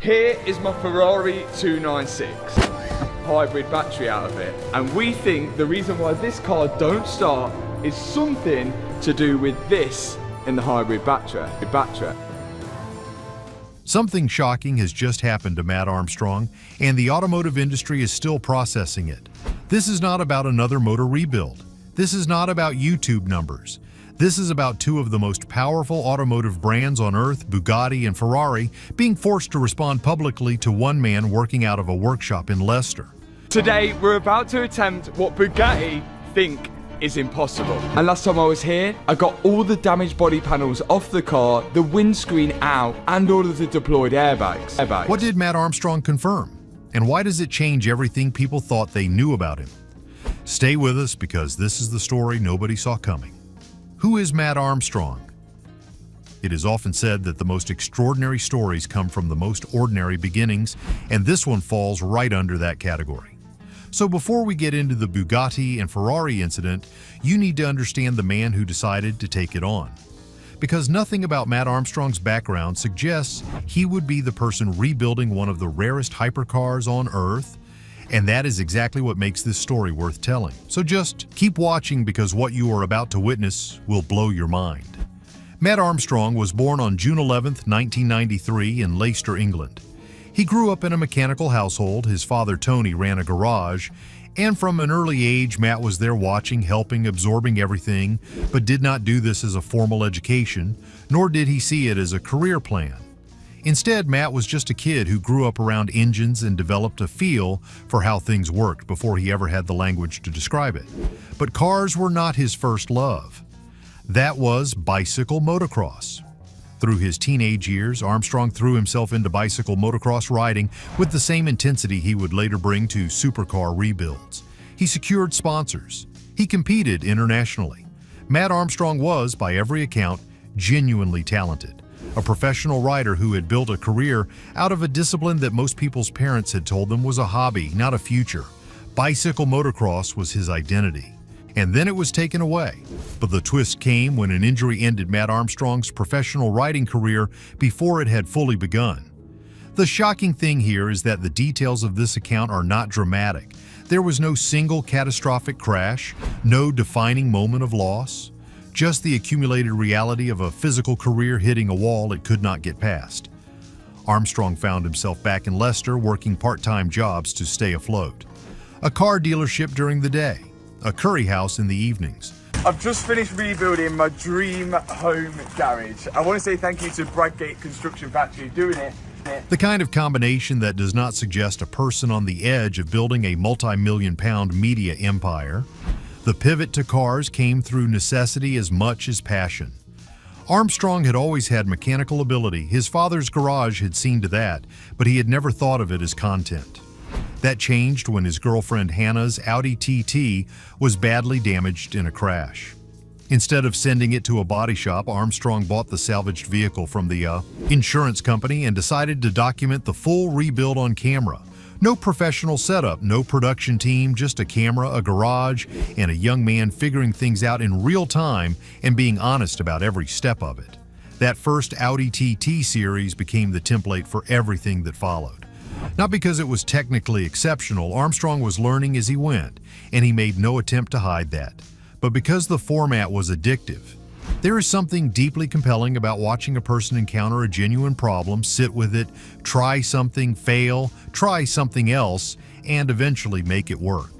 Here is my Ferrari 296. Hybrid battery out of it. And we think the reason why this car don't start is something to do with this in the hybrid battery. Something shocking has just happened to Mat Armstrong, and the automotive industry is still processing it. This is not about another motor rebuild. This is not about YouTube numbers. This is about two of the most powerful automotive brands on earth, Bugatti and Ferrari, being forced to respond publicly to one man working out of a workshop in Leicester. Today, we're about to attempt what Bugatti think is impossible. And last time I was here, I got all the damaged body panels off the car, the windscreen out, and all of the deployed airbags. What did Mat Armstrong confirm? And why does it change everything people thought they knew about him? Stay with us because this is the story nobody saw coming. Who is Mat Armstrong? It is often said that the most extraordinary stories come from the most ordinary beginnings, and this one falls right under that category. So before we get into the Bugatti and Ferrari incident, you need to understand the man who decided to take it on. Because nothing about Mat Armstrong's background suggests he would be the person rebuilding one of the rarest hypercars on Earth, and that is exactly what makes this story worth telling. So just keep watching because what you are about to witness will blow your mind. Mat Armstrong was born on June 11, 1993 in Leicester, England. He grew up in a mechanical household. His father, Tony, ran a garage, and from an early age, Mat was there watching, helping, absorbing everything, but did not do this as a formal education, nor did he see it as a career plan. Instead, Mat was just a kid who grew up around engines and developed a feel for how things worked before he ever had the language to describe it. But cars were not his first love. That was bicycle motocross. Through his teenage years, Armstrong threw himself into bicycle motocross riding with the same intensity he would later bring to supercar rebuilds. He secured sponsors. He competed internationally. Mat Armstrong was, by every account, genuinely talented. A professional rider who had built a career out of a discipline that most people's parents had told them was a hobby, not a future. Bicycle motocross was his identity. And then it was taken away. But the twist came when an injury ended Mat Armstrong's professional riding career before it had fully begun. The shocking thing here is that the details of this account are not dramatic. There was no single catastrophic crash, no defining moment of loss, just the accumulated reality of a physical career hitting a wall it could not get past. Armstrong found himself back in Leicester working part-time jobs to stay afloat. A car dealership during the day, a curry house in the evenings. I've just finished rebuilding my dream home garage. I want to say thank you to Bradgate Construction Factory doing it. The kind of combination that does not suggest a person on the edge of building a multi-million-pound media empire. The pivot to cars came through necessity as much as passion. Armstrong had always had mechanical ability. His father's garage had seen to that, but he had never thought of it as content. That changed when his girlfriend Hannah's Audi TT was badly damaged in a crash. Instead of sending it to a body shop, Armstrong bought the salvaged vehicle from the insurance company and decided to document the full rebuild on camera. No professional setup, no production team, just a camera, a garage, and a young man figuring things out in real time and being honest about every step of it. That first Audi TT series became the template for everything that followed. Not because it was technically exceptional, Armstrong was learning as he went, and he made no attempt to hide that. But because the format was addictive. There is something deeply compelling about watching a person encounter a genuine problem, sit with it, try something, fail, try something else, and eventually make it work.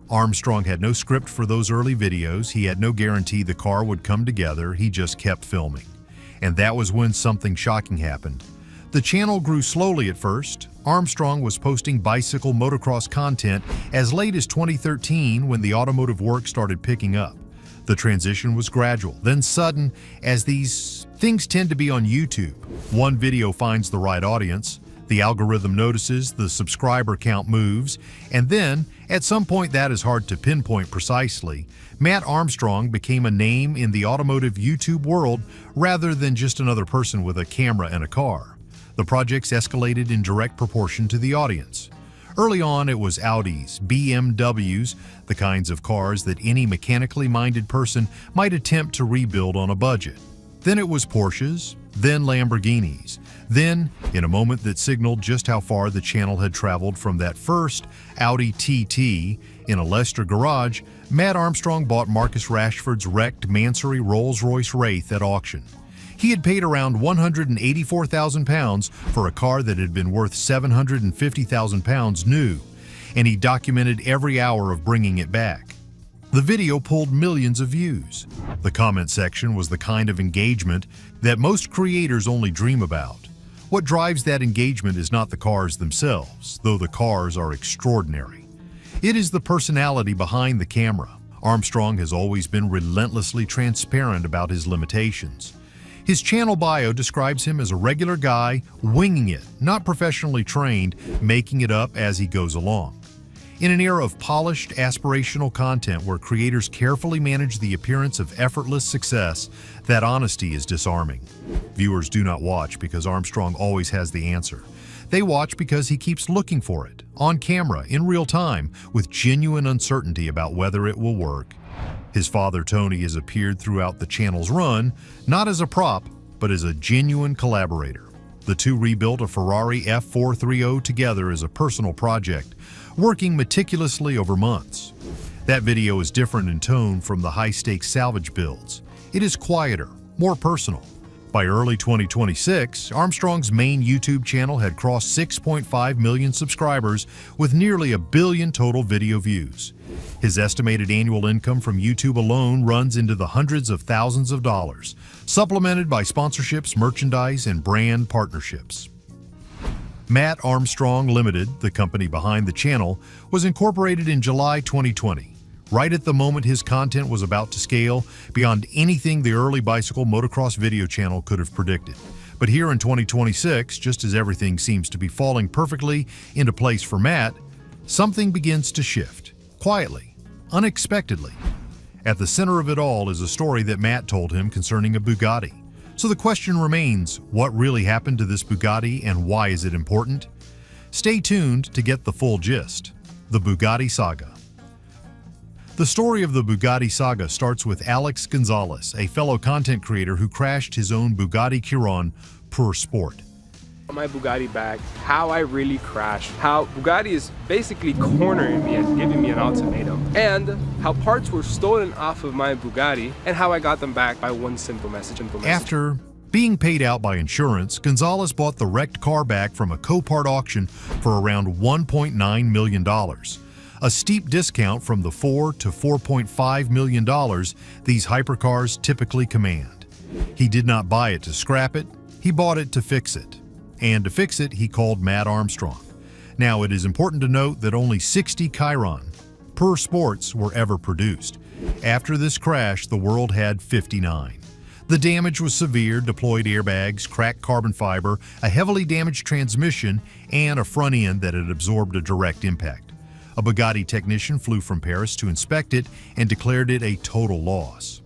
Armstrong had no script for those early videos. He had no guarantee the car would come together. He just kept filming. And that was when something shocking happened. The channel grew slowly at first. Armstrong was posting bicycle motocross content as late as 2013 when the automotive work started picking up. The transition was gradual, then sudden, as these things tend to be on YouTube. One video finds the right audience, the algorithm notices, the subscriber count moves, and then, at some point that is hard to pinpoint precisely, Mat Armstrong became a name in the automotive YouTube world rather than just another person with a camera and a car. The projects escalated in direct proportion to the audience. Early on, it was Audis, BMWs, the kinds of cars that any mechanically minded person might attempt to rebuild on a budget. Then it was Porsches, then Lamborghinis. Then, in a moment that signaled just how far the channel had traveled from that first Audi TT in a Leicester garage, Mat Armstrong bought Marcus Rashford's wrecked Mansory Rolls-Royce Wraith at auction. He had paid around £184,000 for a car that had been worth £750,000 new, and he documented every hour of bringing it back. The video pulled millions of views. The comment section was the kind of engagement that most creators only dream about. What drives that engagement is not the cars themselves, though the cars are extraordinary. It is the personality behind the camera. Armstrong has always been relentlessly transparent about his limitations. His channel bio describes him as a regular guy, winging it, not professionally trained, making it up as he goes along. In an era of polished, aspirational content where creators carefully manage the appearance of effortless success, that honesty is disarming. Viewers do not watch because Armstrong always has the answer. They watch because he keeps looking for it, on camera, in real time, with genuine uncertainty about whether it will work. His father, Tony, has appeared throughout the channel's run, not as a prop, but as a genuine collaborator. The two rebuilt a Ferrari F430 together as a personal project, working meticulously over months. That video is different in tone from the high-stakes salvage builds. It is quieter, more personal. By early 2026, Armstrong's main YouTube channel had crossed 6.5 million subscribers with nearly 1 billion total video views. His estimated annual income from YouTube alone runs into the hundreds of thousands of dollars, supplemented by sponsorships, merchandise, and brand partnerships. Mat Armstrong Limited, the company behind the channel, was incorporated in July 2020, right at the moment his content was about to scale beyond anything the early Bicycle Motocross video channel could have predicted. But here in 2026, just as everything seems to be falling perfectly into place for Mat, something begins to shift, quietly, unexpectedly. At the center of it all is a story that Mat told him concerning a Bugatti. So the question remains, what really happened to this Bugatti and why is it important? Stay tuned to get the full gist. The Bugatti Saga. The story of the Bugatti Saga starts with Alex Gonzalez, a fellow content creator who crashed his own Bugatti Chiron Pur Sport. My Bugatti back, how I really crashed, how Bugatti is basically cornering me and giving me an ultimatum, and how parts were stolen off of my Bugatti and how I got them back by one simple message. After being paid out by insurance, Gonzalez bought the wrecked car back from a Copart auction for around $1.9 million. A steep discount from the $4 to $4.5 million these hypercars typically command. He did not buy it to scrap it, he bought it to fix it. And to fix it, he called Mat Armstrong. Now, it is important to note that only 60 Chiron Pur Sports were ever produced. After this crash, the world had 59. The damage was severe: deployed airbags, cracked carbon fiber, a heavily damaged transmission, and a front end that had absorbed a direct impact. A Bugatti technician flew from Paris to inspect it and declared it a total loss.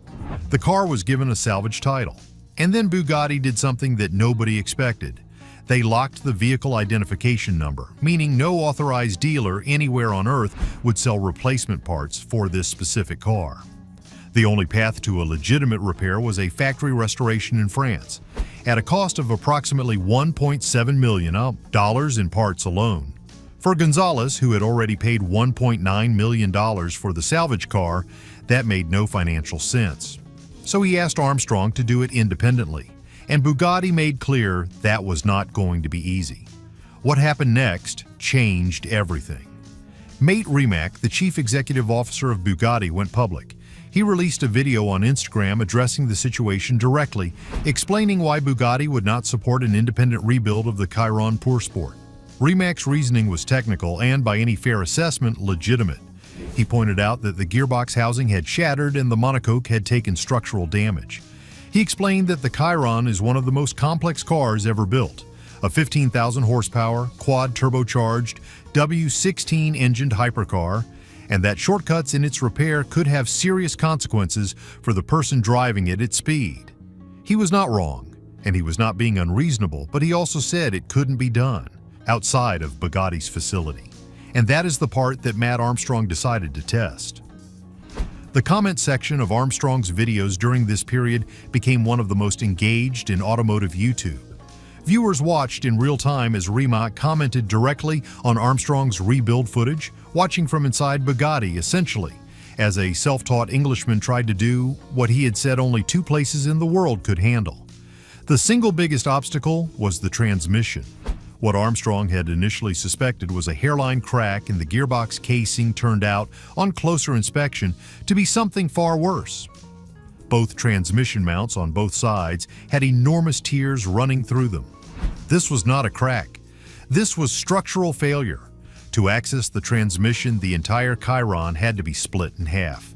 The car was given a salvage title. And then Bugatti did something that nobody expected. They locked the vehicle identification number, meaning no authorized dealer anywhere on Earth would sell replacement parts for this specific car. The only path to a legitimate repair was a factory restoration in France, at a cost of approximately $1.7 million in parts alone. For Gonzalez, who had already paid $1.9 million for the salvage car, that made no financial sense. So he asked Armstrong to do it independently. And Bugatti made clear that was not going to be easy. What happened next changed everything. Mate Rimac, the chief executive officer of Bugatti, went public. He released a video on Instagram addressing the situation directly, explaining why Bugatti would not support an independent rebuild of the Chiron Pur Sport. Rimac's reasoning was technical and, by any fair assessment, legitimate. He pointed out that the gearbox housing had shattered and the monocoque had taken structural damage. He explained that the Chiron is one of the most complex cars ever built, a 15,000 horsepower, quad turbocharged, W16 engined hypercar, and that shortcuts in its repair could have serious consequences for the person driving it at speed. He was not wrong, and he was not being unreasonable, but he also said it couldn't be done outside of Bugatti's facility. And that is the part that Mat Armstrong decided to test. The comment section of Armstrong's videos during this period became one of the most engaged in automotive YouTube. Viewers watched in real time as Mat commented directly on Armstrong's rebuild footage, watching from inside Bugatti, essentially, as a self-taught Englishman tried to do what he had said only 2 places in the world could handle. The single biggest obstacle was the transmission. What Armstrong had initially suspected was a hairline crack in the gearbox casing turned out, on closer inspection, to be something far worse. Both transmission mounts on both sides had enormous tears running through them. This was not a crack. This was structural failure. To access the transmission, the entire chyron had to be split in half.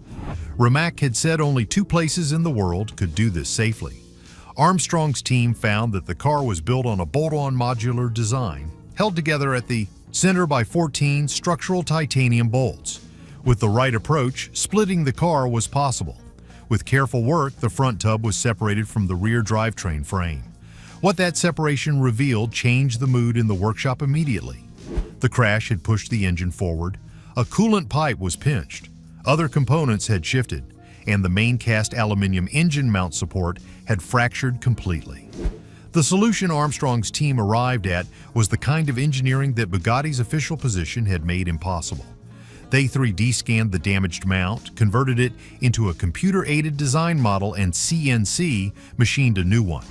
Mat had said only 2 places in the world could do this safely. Armstrong's team found that the car was built on a bolt-on modular design, held together at the center by 14 structural titanium bolts. With the right approach, splitting the car was possible. With careful work, the front tub was separated from the rear drivetrain frame. What that separation revealed changed the mood in the workshop immediately. The crash had pushed the engine forward, a coolant pipe was pinched, other components had shifted, and the main cast aluminum engine mount support had fractured completely. The solution Armstrong's team arrived at was the kind of engineering that Bugatti's official position had made impossible. They 3D scanned the damaged mount, converted it into a computer-aided design model, and CNC machined a new one.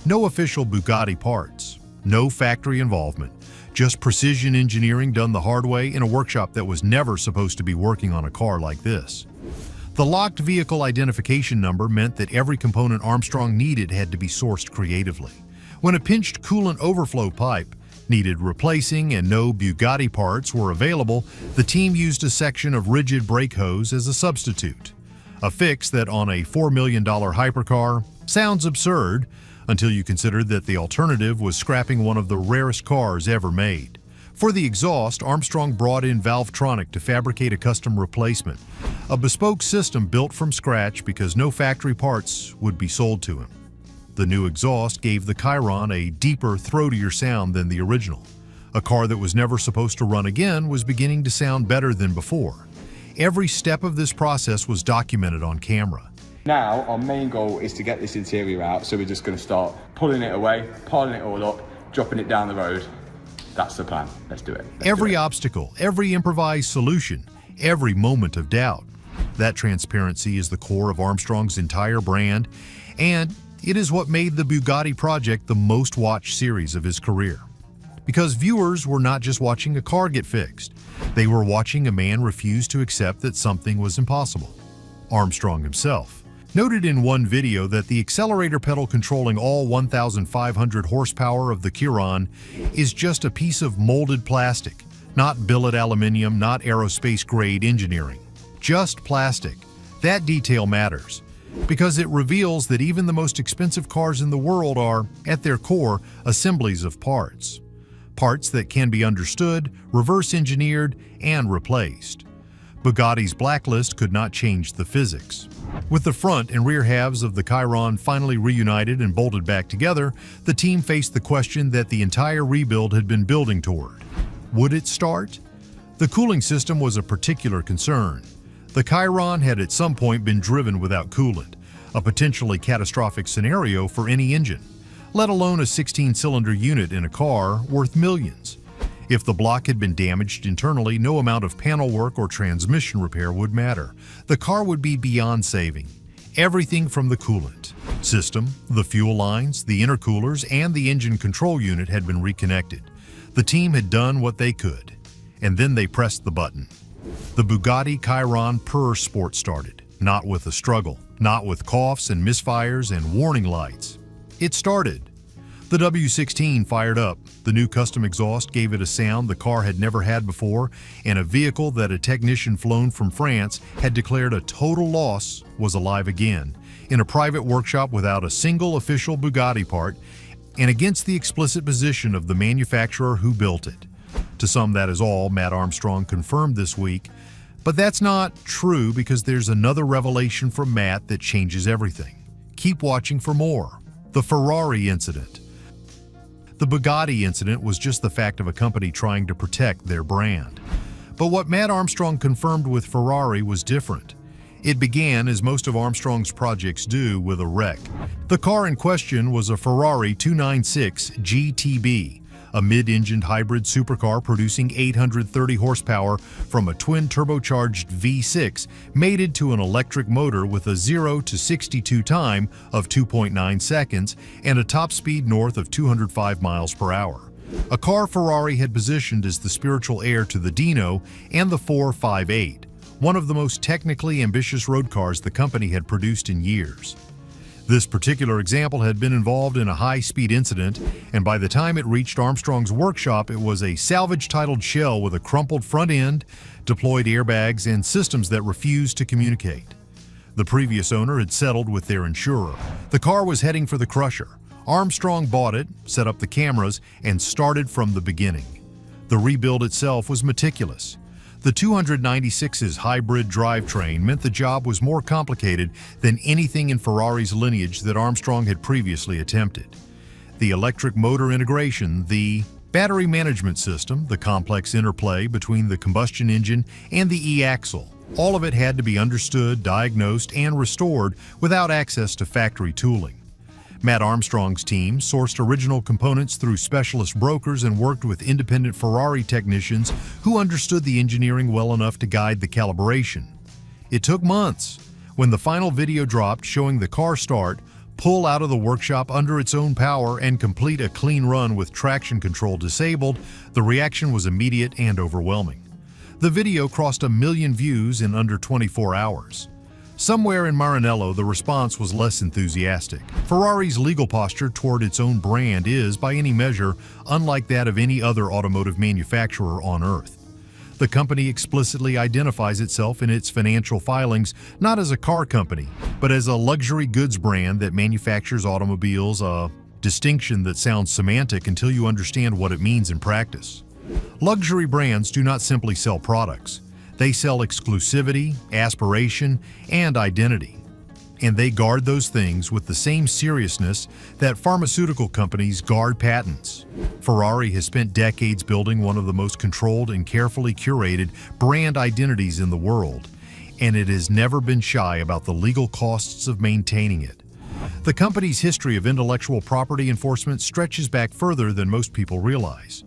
No official Bugatti parts, no factory involvement, just precision engineering done the hard way in a workshop that was never supposed to be working on a car like this. The locked vehicle identification number meant that every component Armstrong needed had to be sourced creatively. When a pinched coolant overflow pipe needed replacing and no Bugatti parts were available, the team used a section of rigid brake hose as a substitute. A fix that on a $4 million hypercar sounds absurd until you consider that the alternative was scrapping one of the rarest cars ever made. For the exhaust, Armstrong brought in Valvetronic to fabricate a custom replacement, a bespoke system built from scratch because no factory parts would be sold to him. The new exhaust gave the chyron a deeper, throatier sound than the original. A car that was never supposed to run again was beginning to sound better than before. Every step of this process was documented on camera. Now, our main goal is to get this interior out, so we're just going to start pulling it away, piling it all up, dropping it down the road. That's the plan. Let's do it. Every obstacle, every improvised solution, every moment of doubt. That transparency is the core of Armstrong's entire brand, and it is what made the Bugatti project the most watched series of his career. Because viewers were not just watching a car get fixed, they were watching a man refuse to accept that something was impossible. Armstrong himself noted in one video that the accelerator pedal controlling all 1,500 horsepower of the chyron is just a piece of molded plastic, not billet aluminum, not aerospace-grade engineering. Just plastic. That detail matters, because it reveals that even the most expensive cars in the world are, at their core, assemblies of parts. Parts that can be understood, reverse-engineered, and replaced. Bugatti's blacklist could not change the physics. With the front and rear halves of the chyron finally reunited and bolted back together, the team faced the question that the entire rebuild had been building toward. Would it start? The cooling system was a particular concern. The chyron had at some point been driven without coolant, a potentially catastrophic scenario for any engine, let alone a 16-cylinder unit in a car worth millions. If the block had been damaged internally, no amount of panel work or transmission repair would matter. The car would be beyond saving. Everything from the coolant system, the fuel lines, the intercoolers, and the engine control unit had been reconnected. The team had done what they could, and then they pressed the button. The Bugatti Chiron Pur Sport started, not with a struggle, not with coughs and misfires and warning lights. It started. The W16 fired up. The new custom exhaust gave it a sound the car had never had before, and a vehicle that a technician flown from France had declared a total loss was alive again, in a private workshop without a single official Bugatti part, and against the explicit position of the manufacturer who built it. To some, that is all, Mat Armstrong confirmed this week, but that's not true because there's another revelation from Mat that changes everything. Keep watching for more. The Ferrari incident. The Bugatti incident was just the fact of a company trying to protect their brand. But what Mat Armstrong confirmed with Ferrari was different. It began, as most of Armstrong's projects do, with a wreck. The car in question was a Ferrari 296 GTB, a mid-engined hybrid supercar producing 830 horsepower from a twin-turbocharged V6 mated to an electric motor with a 0 to 62 time of 2.9 seconds and a top speed north of 205 miles per hour. A car Ferrari had positioned as the spiritual heir to the Dino and the 458, one of the most technically ambitious road cars the company had produced in years. This particular example had been involved in a high-speed incident, and by the time it reached Armstrong's workshop, it was a salvage-titled shell with a crumpled front end, deployed airbags, and systems that refused to communicate. The previous owner had settled with their insurer. The car was heading for the crusher. Armstrong bought it, set up the cameras, and started from the beginning. The rebuild itself was meticulous. The 296's hybrid drivetrain meant the job was more complicated than anything in Ferrari's lineage that Armstrong had previously attempted. The electric motor integration, the battery management system, the complex interplay between the combustion engine and the e-axle, all of it had to be understood, diagnosed, and restored without access to factory tooling. Mat Armstrong's team sourced original components through specialist brokers and worked with independent Ferrari technicians who understood the engineering well enough to guide the calibration. It took months. When the final video dropped showing the car start, pull out of the workshop under its own power, and complete a clean run with traction control disabled, the reaction was immediate and overwhelming. The video crossed 1 million views in under 24 hours. Somewhere in Maranello, the response was less enthusiastic. Ferrari's legal posture toward its own brand is, by any measure, unlike that of any other automotive manufacturer on Earth. The company explicitly identifies itself in its financial filings not as a car company, but as a luxury goods brand that manufactures automobiles, a distinction that sounds semantic until you understand what it means in practice. Luxury brands do not simply sell products. They sell exclusivity, aspiration, and identity. And they guard those things with the same seriousness that pharmaceutical companies guard patents. Ferrari has spent decades building one of the most controlled and carefully curated brand identities in the world, and it has never been shy about the legal costs of maintaining it. The company's history of intellectual property enforcement stretches back further than most people realize.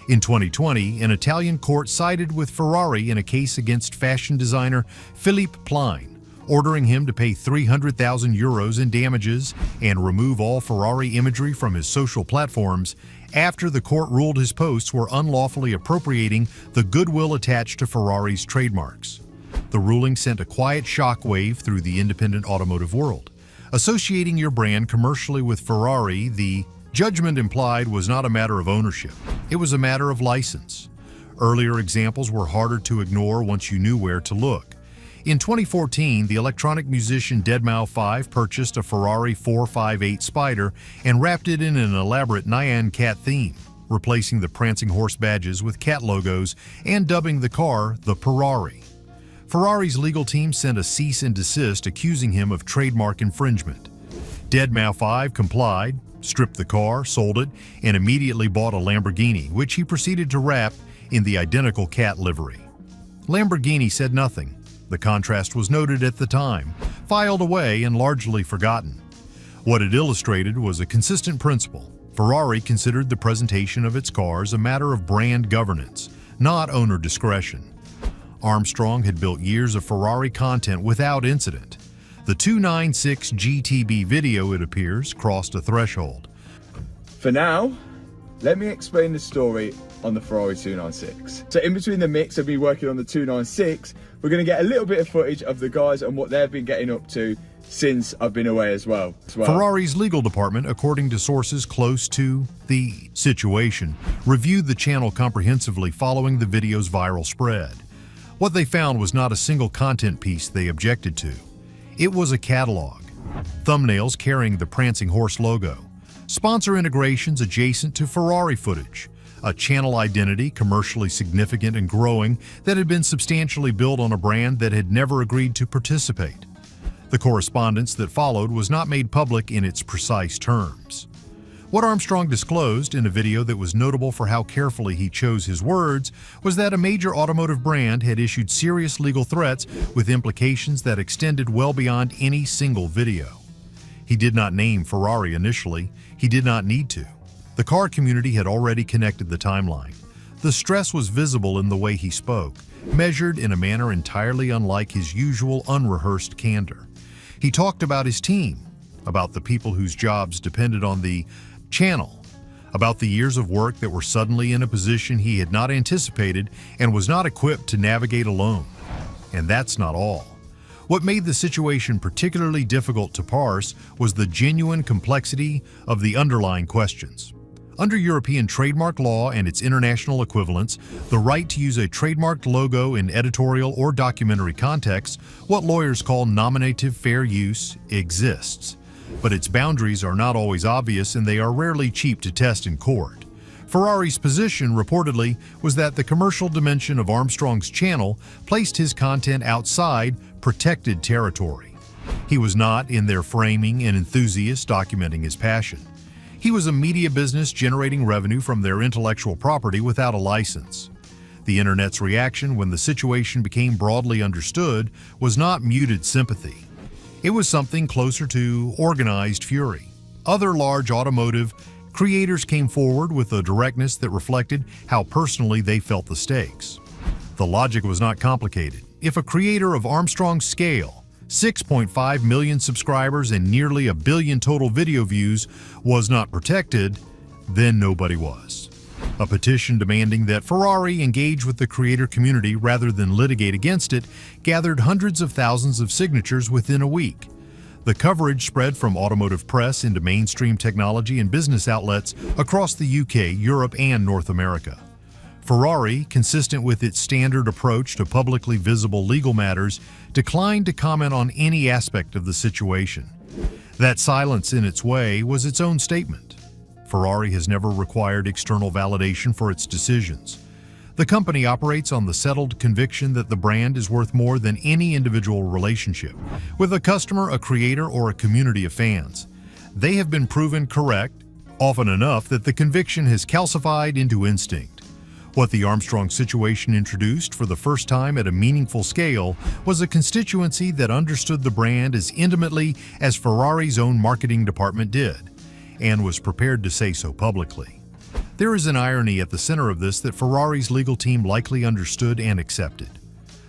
In 2020, an Italian court sided with Ferrari in a case against fashion designer Philippe Plein, ordering him to pay 300,000 euros in damages and remove all Ferrari imagery from his social platforms after the court ruled his posts were unlawfully appropriating the goodwill attached to Ferrari's trademarks. The ruling sent a quiet shockwave through the independent automotive world. Associating your brand commercially with Ferrari, the judgment implied, was not a matter of ownership. It was a matter of license. Earlier examples were harder to ignore once you knew where to look. In 2014, the electronic musician deadmau5 purchased a Ferrari 458 Spider and wrapped it in an elaborate Nyan cat theme, replacing the prancing horse badges with cat logos and dubbing the car the Ferrari. Ferrari's legal team sent a cease and desist accusing him of trademark infringement. deadmau5 complied, stripped the car, sold it, and immediately bought a Lamborghini, which he proceeded to wrap in the identical cat livery. Lamborghini said nothing. The contrast was noted at the time, filed away, and largely forgotten. What it illustrated was a consistent principle. Ferrari considered the presentation of its cars a matter of brand governance, not owner discretion. Armstrong had built years of Ferrari content without incident. The 296 GTB video, it appears, crossed a threshold. For now, let me explain the story on the Ferrari 296. So in between the mix of me working on the 296, we're going to get a little bit of footage of the guys and what they've been getting up to since I've been away as well. Ferrari's legal department, according to sources close to the situation, reviewed the channel comprehensively following the video's viral spread. What they found was not a single content piece they objected to. It was a catalog. Thumbnails carrying the prancing horse logo, sponsor integrations adjacent to Ferrari footage, a channel identity commercially significant and growing that had been substantially built on a brand that had never agreed to participate. The correspondence that followed was not made public in its precise terms. What Armstrong disclosed in a video that was notable for how carefully he chose his words was that a major automotive brand had issued serious legal threats with implications that extended well beyond any single video. He did not name Ferrari initially. He did not need to. The car community had already connected the timeline. The stress was visible in the way he spoke, measured in a manner entirely unlike his usual unrehearsed candor. He talked about his team, about the people whose jobs depended on the channel, about the years of work that were suddenly in a position he had not anticipated and was not equipped to navigate alone. And that's not all. What made the situation particularly difficult to parse was the genuine complexity of the underlying questions. Under European trademark law and its international equivalents, the right to use a trademarked logo in editorial or documentary contexts, what lawyers call nominative fair use, exists. But its boundaries are not always obvious and they are rarely cheap to test in court. Ferrari's position, reportedly, was that the commercial dimension of Armstrong's channel placed his content outside protected territory. He was not, in their framing, an enthusiast documenting his passion. He was a media business generating revenue from their intellectual property without a license. The internet's reaction when the situation became broadly understood was not muted sympathy. It was something closer to organized fury. Other large automotive creators came forward with a directness that reflected how personally they felt the stakes. The logic was not complicated. If a creator of Armstrong's scale, 6.5 million subscribers and nearly 1 billion total video views, was not protected, then nobody was. A petition demanding that Ferrari engage with the creator community rather than litigate against it gathered hundreds of thousands of signatures within a week. The coverage spread from automotive press into mainstream technology and business outlets across the UK, Europe, and North America. Ferrari, consistent with its standard approach to publicly visible legal matters, declined to comment on any aspect of the situation. That silence, in its way, was its own statement. Ferrari has never required external validation for its decisions. The company operates on the settled conviction that the brand is worth more than any individual relationship, with a customer, a creator, or a community of fans. They have been proven correct, often enough that the conviction has calcified into instinct. What the Armstrong situation introduced for the first time at a meaningful scale was a constituency that understood the brand as intimately as Ferrari's own marketing department did, and was prepared to say so publicly. There is an irony at the center of this that Ferrari's legal team likely understood and accepted.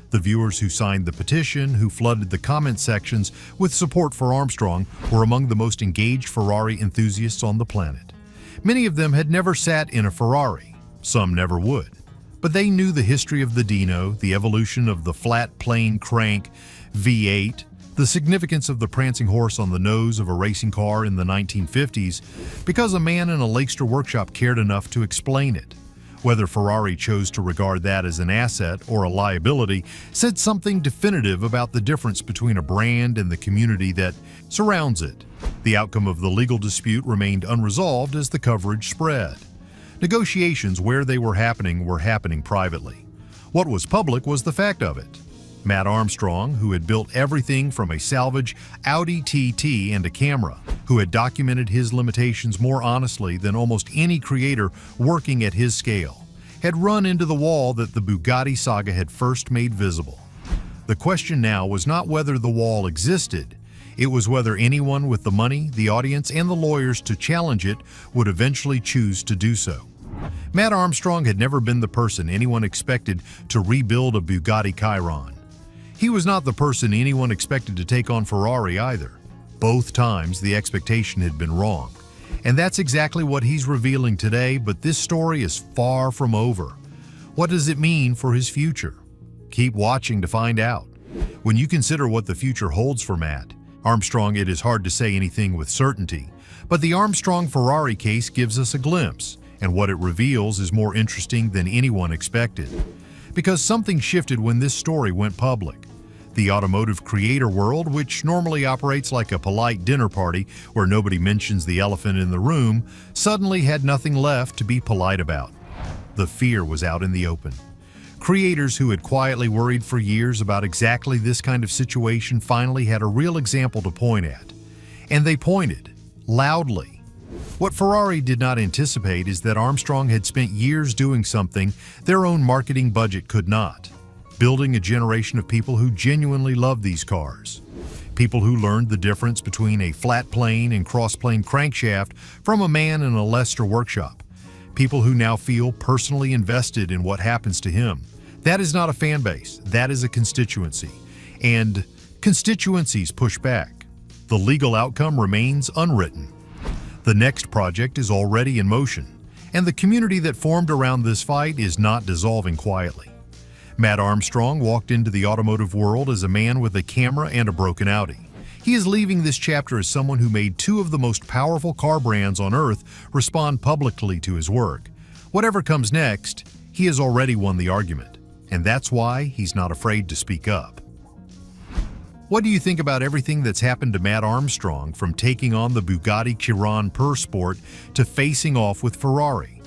The viewers who signed the petition, who flooded the comment sections with support for Armstrong, were among the most engaged Ferrari enthusiasts on the planet. Many of them had never sat in a Ferrari. Some never would. But they knew the history of the Dino, the evolution of the flat plane crank V8, the significance of the prancing horse on the nose of a racing car in the 1950s, because a man in a Leicester workshop cared enough to explain it. Whether Ferrari chose to regard that as an asset or a liability said something definitive about the difference between a brand and the community that surrounds it. The outcome of the legal dispute remained unresolved as the coverage spread. Negotiations where they were happening privately. What was public was the fact of it. Mat Armstrong, who had built everything from a salvage Audi TT and a camera, who had documented his limitations more honestly than almost any creator working at his scale, had run into the wall that the Bugatti saga had first made visible. The question now was not whether the wall existed, it was whether anyone with the money, the audience, and the lawyers to challenge it would eventually choose to do so. Mat Armstrong had never been the person anyone expected to rebuild a Bugatti Chiron. He was not the person anyone expected to take on Ferrari either. Both times the expectation had been wrong. And that's exactly what he's revealing today, but this story is far from over. What does it mean for his future? Keep watching to find out. When you consider what the future holds for Mat Armstrong, it is hard to say anything with certainty, but the Armstrong-Ferrari case gives us a glimpse, and what it reveals is more interesting than anyone expected. Because something shifted when this story went public. The automotive creator world, which normally operates like a polite dinner party where nobody mentions the elephant in the room, suddenly had nothing left to be polite about. The fear was out in the open. Creators who had quietly worried for years about exactly this kind of situation finally had a real example to point at. And they pointed, loudly. What Ferrari did not anticipate is that Armstrong had spent years doing something their own marketing budget could not, building a generation of people who genuinely love these cars. People who learned the difference between a flat plane and cross-plane crankshaft from a man in a Leicester workshop. People who now feel personally invested in what happens to him. That is not a fan base, that is a constituency. And constituencies push back. The legal outcome remains unwritten. The next project is already in motion, and the community that formed around this fight is not dissolving quietly. Mat Armstrong walked into the automotive world as a man with a camera and a broken Audi. He is leaving this chapter as someone who made two of the most powerful car brands on earth respond publicly to his work. Whatever comes next, he has already won the argument, and that's why he's not afraid to speak up. What do you think about everything that's happened to Mat Armstrong, from taking on the Bugatti Chiron Pur Sport to facing off with Ferrari?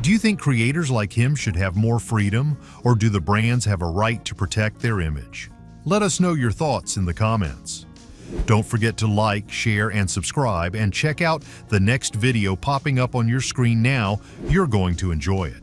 Do you think creators like him should have more freedom, or do the brands have a right to protect their image? Let us know your thoughts in the comments. Don't forget to like, share, and subscribe, and check out the next video popping up on your screen now. You're going to enjoy it.